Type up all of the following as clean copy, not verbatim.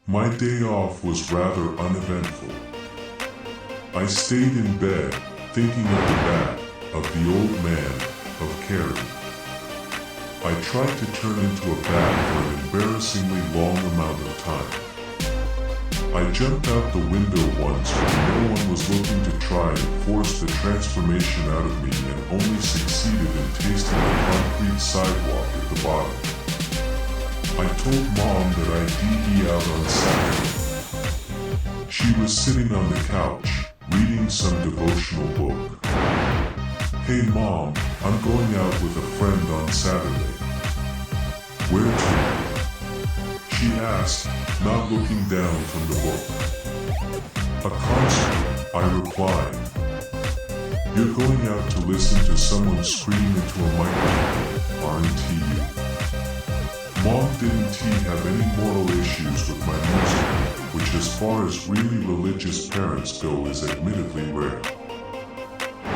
My day off was rather uneventful. I stayed in bed, thinking of the bat, of the old man, of Carrie. I tried to turn into a bat for an embarrassingly long amount of time. I jumped out the window once when no one was looking to try and force the transformation out of me and only succeeded in tasting the concrete sidewalk at the bottom. I told Mom that I'd DD out on Saturday. She was sitting on the couch, reading some devotional book. "Hey Mom, I'm going out with a friend on Saturday." "Where to?" she asked, not looking down from the book. "A concert," I replied. "You're going out to listen to someone scream into a microphone, aren't you?" Mom didn't have any moral issues with my music, which as far as really religious parents go is admittedly rare.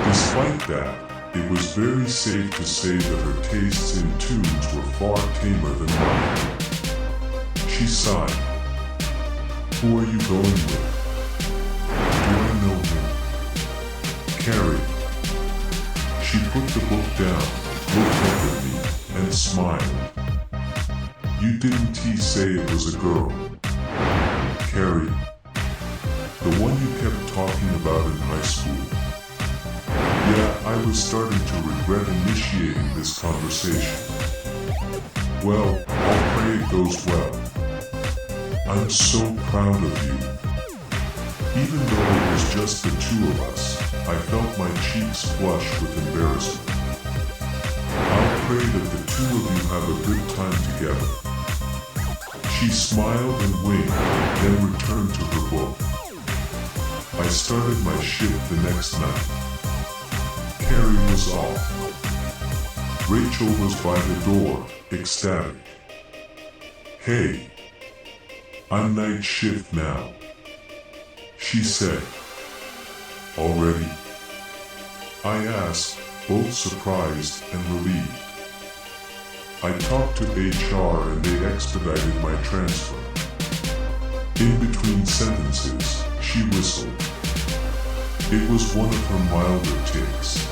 Despite that, it was very safe to say that her tastes in tunes were far tamer than mine. She sighed. "Who are you going with?" "Do I know him?" "Carrie." She put the book down, looked up at me, and smiled. "You didn't say it was a girl?" "Carrie. The one you kept talking about in high school." Yeah, I was starting to regret initiating this conversation. "Well, I'll pray it goes well. I'm so proud of you." Even though it was just the two of us, I felt my cheeks flush with embarrassment. "I'll pray that the two of you have a good time together." She smiled and winked, then returned to her book. I started my shift the next night. Carrie was off. Rachel was by the door, ecstatic. "Hey, I'm night shift now," she said. "Already?" I asked, both surprised and relieved. I talked to HR and they expedited my transfer. In between sentences, she whistled. It was one of her milder tics.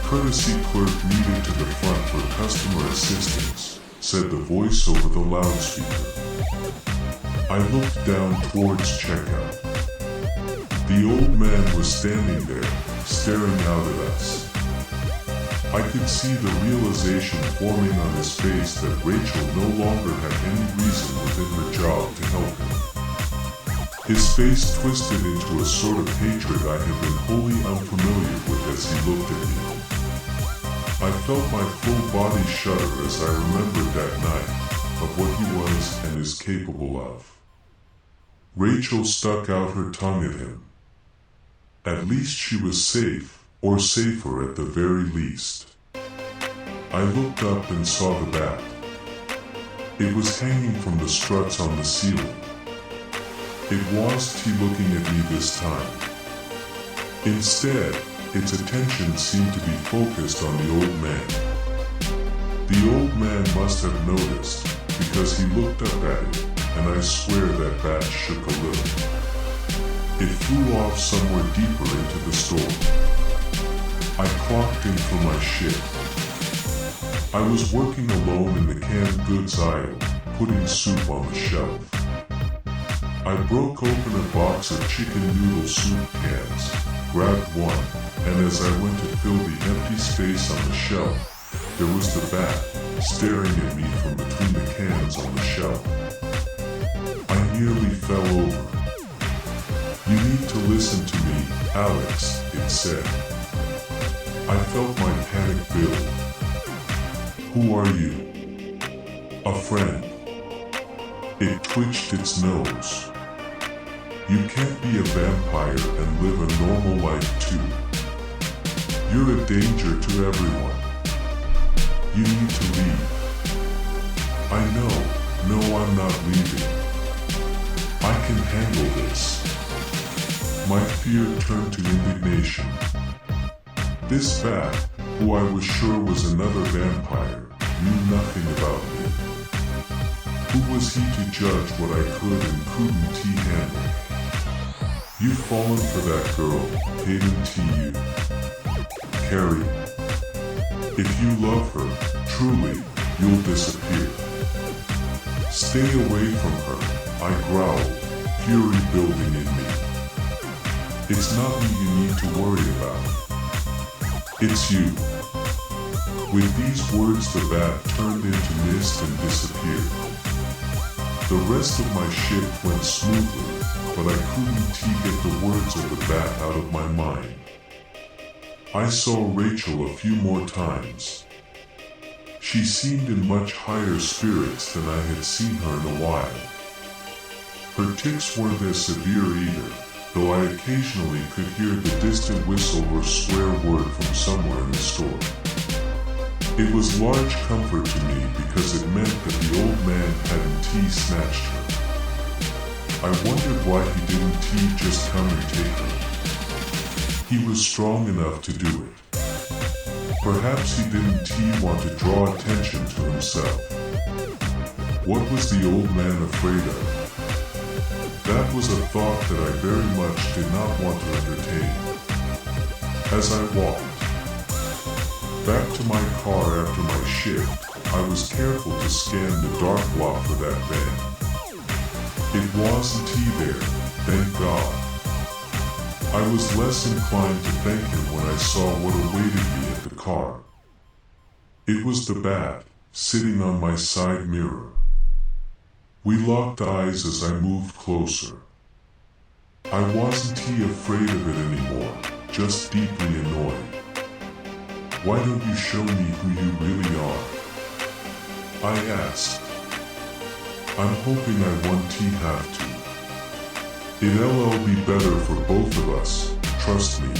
"Courtesy clerk needed to the front for customer assistance," said the voice over the loudspeaker. I looked down towards checkout. The old man was standing there, staring out at us. I could see the realization forming on his face that Rachel no longer had any reason within her job to help him. His face twisted into a sort of hatred I had been wholly unfamiliar with as he looked at me. I felt my full body shudder as I remembered that night, of what he was and is capable of. Rachel stuck out her tongue at him. At least she was safe, or safer at the very least. I looked up and saw the bat. It was hanging from the struts on the ceiling. It wasn't looking at me this time. Instead, its attention seemed to be focused on the old man. The old man must have noticed, because he looked up at it, and I swear that bat shook a little. It flew off somewhere deeper into the store. I clocked in for my shift. I was working alone in the canned goods aisle, putting soup on the shelf. I broke open a box of chicken noodle soup cans, grabbed one, and as I went to fill the empty space on the shelf, there was the bat, staring at me from between the cans on the shelf. I nearly fell over. "You need to listen to me, Alex," it said. I felt my panic build. "Who are you?" "A friend." It twitched its nose. "You can't be a vampire and live a normal life too. You're a danger to everyone. You need to leave." "I know, no, I'm not leaving. I can handle this." My fear turned to indignation. This bat, who I was sure was another vampire, knew nothing about me. Who was he to judge what I could and couldn't handle? You've fallen for that girl, Hayden T.U. Carrie. If you love her, truly, you'll disappear. Stay away from her, I growled, fury building in me. It's not me you need to worry about. It's you. With these words, the bat turned into mist and disappeared. The rest of my shift went smoothly, but I couldn't get the words of the bat out of my mind. I saw Rachel a few more times. She seemed in much higher spirits than I had seen her in a while. Her tics weren't as severe either, though I occasionally could hear the distant whistle or swear word from somewhere in the store. It was large comfort to me because it meant that the old man hadn't snatched her. I wondered why he didn't just come and take her. He was strong enough to do it. Perhaps he didn't want to draw attention to himself. What was the old man afraid of? That was a thought that I very much did not want to entertain. As I walked back to my car after my shift, I was careful to scan the dark block for that van. It wasn't he there, thank God. I was less inclined to thank him when I saw what awaited me at the car. It was the bat, sitting on my side mirror. We locked eyes as I moved closer. I wasn't afraid of it anymore, just deeply annoyed. Why don't you show me who you really are? I asked. I'm hoping I won't have to. It'll be better for both of us, trust me.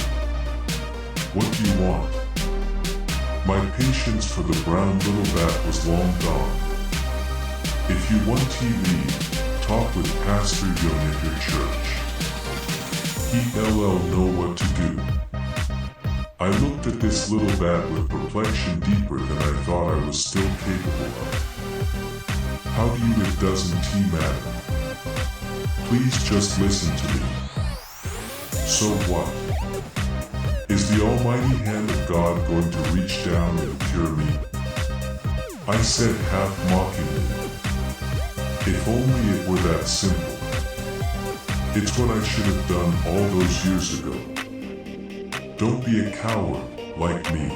What do you want? My patience for the brown little bat was long gone. If you want TV, talk with Pastor Young at your church. He'll know what to do. I looked at this little bat with perplexion deeper than I thought I was still capable of. How do you it doesn't matter? Please just listen to me. So what? Is the almighty hand of God going to reach down and cure me? I said half mockingly. If only it were that simple. It's what I should have done all those years ago. Don't be a coward, like me.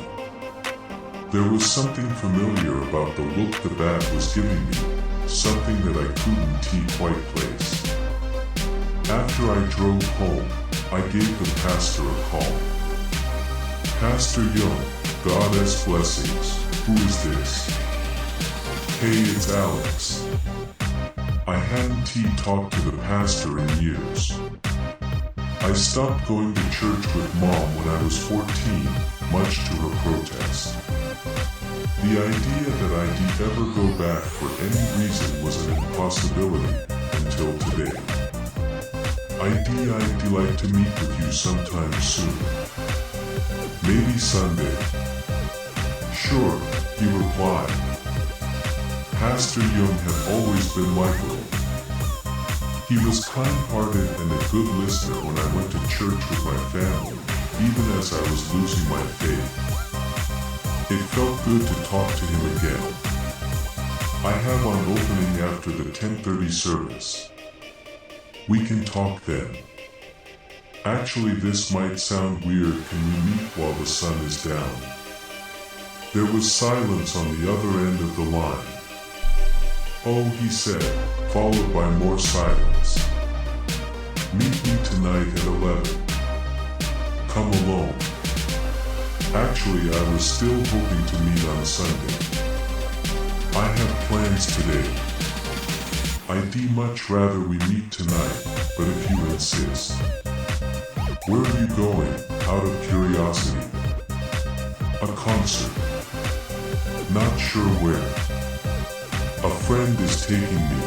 There was something familiar about the look the bat was giving me, something that I couldn't quite place. After I drove home, I gave the pastor a call. Pastor Young, God's blessings, who is this? Hey, it's Alex. I hadn't talked to the pastor in years. I stopped going to church with Mom when I was 14, much to her protest. The idea that I'd ever go back for any reason was an impossibility, until today. I'd like to meet with you sometime soon. Maybe Sunday. Sure, he replied. Pastor Young had always been likable. He was kind-hearted and a good listener when I went to church with my family, even as I was losing my faith. It felt good to talk to him again. I have on opening after the 10:30 service. We can talk then. Actually, this might sound weird. Can we meet while the sun is down? There was silence on the other end of the line. Oh, he said, followed by more silence. Meet me tonight at 11. Come alone. Actually, I was still hoping to meet on Sunday. I have plans today. I'd much rather we meet tonight, but if you insist. Where are you going, out of curiosity? A concert. Not sure where. A friend is taking me.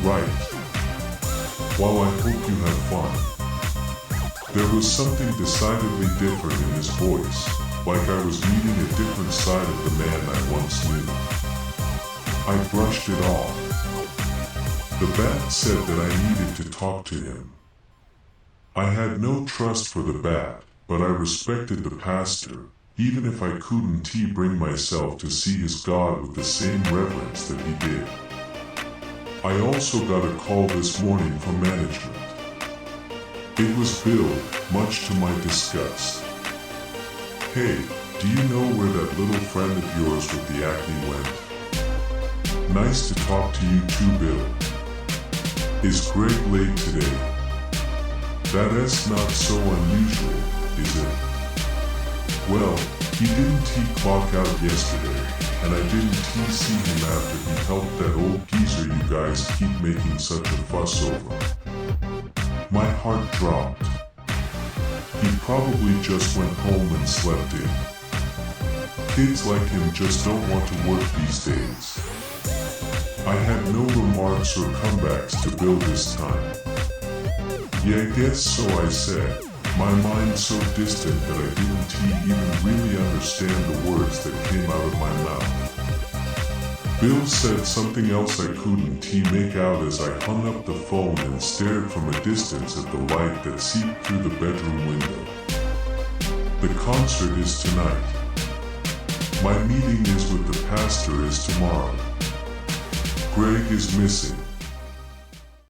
Right. While I hope you have fun. There was something decidedly different in his voice, like I was meeting a different side of the man I once knew. I brushed it off. The bat said that I needed to talk to him. I had no trust for the bat, but I respected the pastor, even if I couldn't bring myself to see his God with the same reverence that he did. I also got a call this morning from management. It was Bill, much to my disgust. Hey, do you know where that little friend of yours with the acne went? Nice to talk to you too, Bill. Is Greg late today? That's not so unusual, is it? Well, he didn't clock out yesterday, and I didn't see him after he helped that old geezer you guys keep making such a fuss over. My heart dropped. He probably just went home and slept in. Kids like him just don't want to work these days. I had no remarks or comebacks to Bill this time. Yeah, I guess so, I said, my mind so distant that I didn't even really understand the words that came out of my mouth. Bill said something else I couldn't make out as I hung up the phone and stared from a distance at the light that seeped through the bedroom window. The concert is tonight. My meeting is with the pastor is tomorrow. Greg is missing.